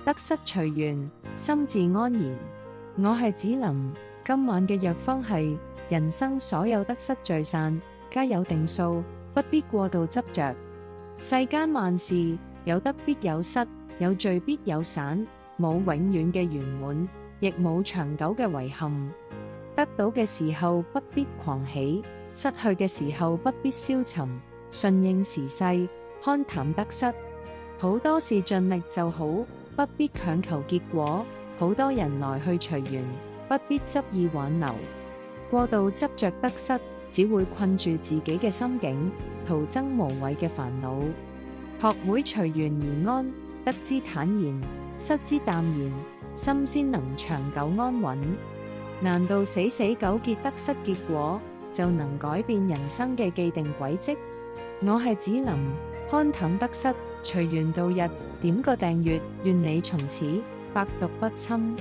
得失隨緣，心自安然。我係子琳，今晚嘅藥方係：人生所有得失聚散，皆有定數，不必過度執着。世間萬事，有得必有失，有聚必有散，冇永遠嘅圓滿，亦冇長久嘅遺憾。得到嘅時候不必狂喜，失去嘅時候不必消沉，順應時勢，看淡得失。好多事盡力就好，不必強求結果。好多人來去隨緣，不必執意挽留。過度執着得失，只會困住自己嘅心境，徒增無謂嘅煩惱。學會隨緣而安，得之坦然，失之淡然，心先能長久安穩。難道死死糾結得失結果，就能改變人生嘅既定軌跡？我係子琳，看淡得失，隨緣度日。點個訂閱，願你從此百毒不侵。